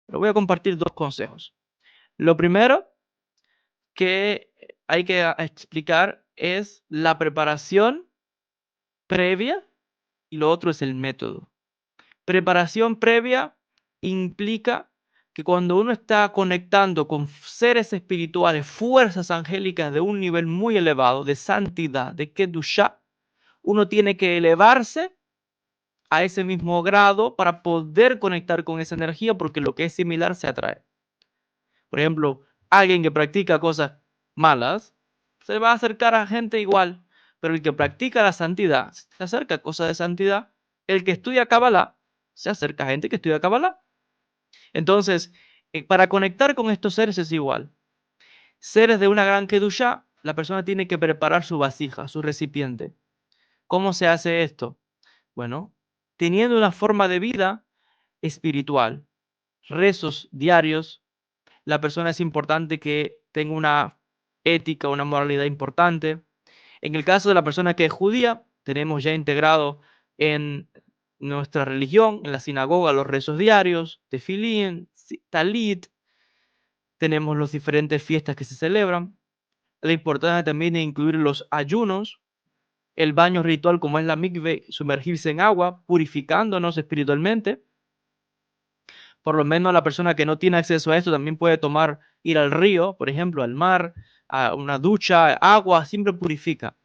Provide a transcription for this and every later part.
Pero voy a compartir dos consejos. Lo primero que hay que explicar es la preparación previa y lo otro es el método. Preparación previa implica que cuando uno está conectando con seres espirituales, fuerzas angélicas de un nivel muy elevado, de santidad, de Kedushá, uno tiene que elevarse a ese mismo grado para poder conectar con esa energía, porque lo que es similar se atrae. Por ejemplo, alguien que practica cosas malas se va a acercar a gente igual, pero el que practica la santidad se acerca a cosas de santidad. El que estudia Kabbalah se acerca a gente que estudia Kabbalah. Entonces, para conectar con estos seres es igual. Seres de una gran Kedushá, la persona tiene que preparar su vasija, su recipiente. ¿Cómo se hace esto? Bueno, teniendo una forma de vida espiritual, rezos diarios, la persona es importante que tenga una ética, una moralidad importante. En el caso de la persona que es judía, tenemos ya integrado en nuestra religión, en la sinagoga, los rezos diarios, tefilín, talit, tenemos las diferentes fiestas que se celebran. La importancia también es incluir los ayunos, el baño ritual como es la mikve, sumergirse en agua, purificándonos espiritualmente. Por lo menos la persona que no tiene acceso a esto también puede tomar, ir al río, por ejemplo, al mar, a una ducha, agua, siempre purifica.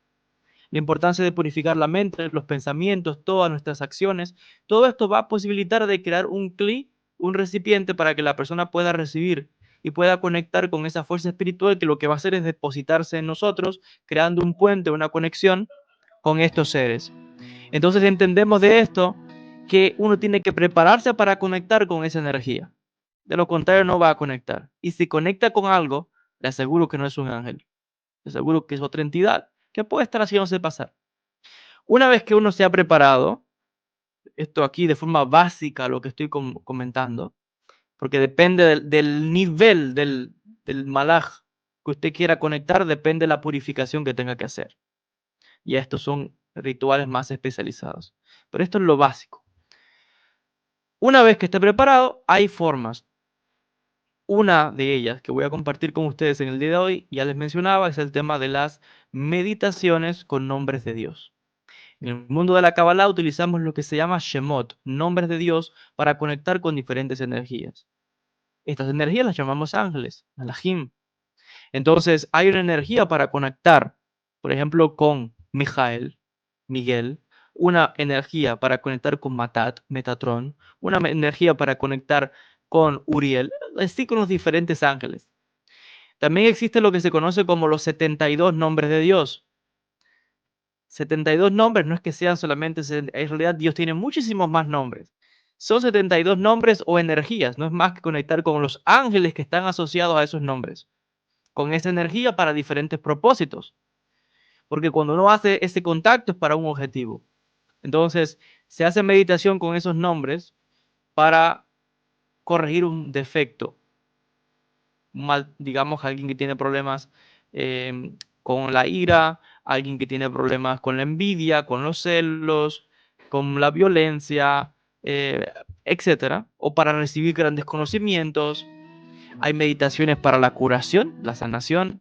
La importancia de purificar la mente, los pensamientos, todas nuestras acciones, todo esto va a posibilitar de crear un cli, un recipiente para que la persona pueda recibir y pueda conectar con esa fuerza espiritual que lo que va a hacer es depositarse en nosotros, creando un puente, una conexión con estos seres. Entonces entendemos de esto que uno tiene que prepararse para conectar con esa energía. De lo contrario, no va a conectar. Y si conecta con algo, le aseguro que no es un ángel. Le aseguro que es otra entidad que puede estar haciéndose pasar. Una vez que uno se ha preparado, esto aquí de forma básica lo que estoy comentando, porque depende del nivel del malaj que usted quiera conectar, depende de la purificación que tenga que hacer. Y estos son rituales más especializados. Pero esto es lo básico. Una vez que esté preparado, hay formas. Una de ellas que voy a compartir con ustedes en el día de hoy, ya les mencionaba, es el tema de las meditaciones con nombres de Dios. En el mundo de la Kabbalah utilizamos lo que se llama Shemot, nombres de Dios, para conectar con diferentes energías. Estas energías las llamamos ángeles, Malachim. Entonces, hay una energía para conectar, por ejemplo, con Mijael, Miguel, una energía para conectar con Matat, Metatron, una energía para conectar con Uriel, así con los diferentes ángeles. También existe lo que se conoce como los 72 nombres de Dios. 72 nombres no es que sean solamente, en realidad Dios tiene muchísimos más nombres. Son 72 nombres o energías, no es más que conectar con los ángeles que están asociados a esos nombres, con esa energía para diferentes propósitos. Porque cuando uno hace ese contacto es para un objetivo. Entonces, se hace meditación con esos nombres para corregir un defecto. Mal, digamos, alguien que tiene problemas con la ira, alguien que tiene problemas con la envidia, con los celos, con la violencia, eh, etcétera, o para recibir grandes conocimientos. Hay meditaciones para la curación, la sanación,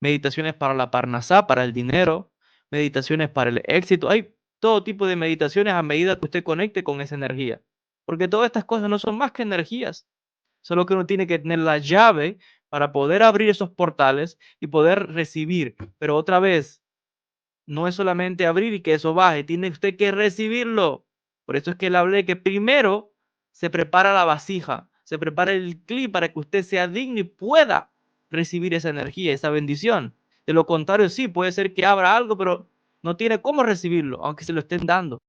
meditaciones para la parnasá, para el dinero, meditaciones para el éxito. Hay todo tipo de meditaciones a medida que usted conecte con esa energía. Porque todas estas cosas no son más que energías. Solo que uno tiene que tener la llave para poder abrir esos portales y poder recibir. Pero otra vez, no es solamente abrir y que eso baje, tiene usted que recibirlo. Por eso es que le hablé que primero se prepara la vasija, se prepara el clip para que usted sea digno y pueda recibir esa energía, esa bendición. De lo contrario, sí, puede ser que abra algo, pero no tiene cómo recibirlo, aunque se lo estén dando.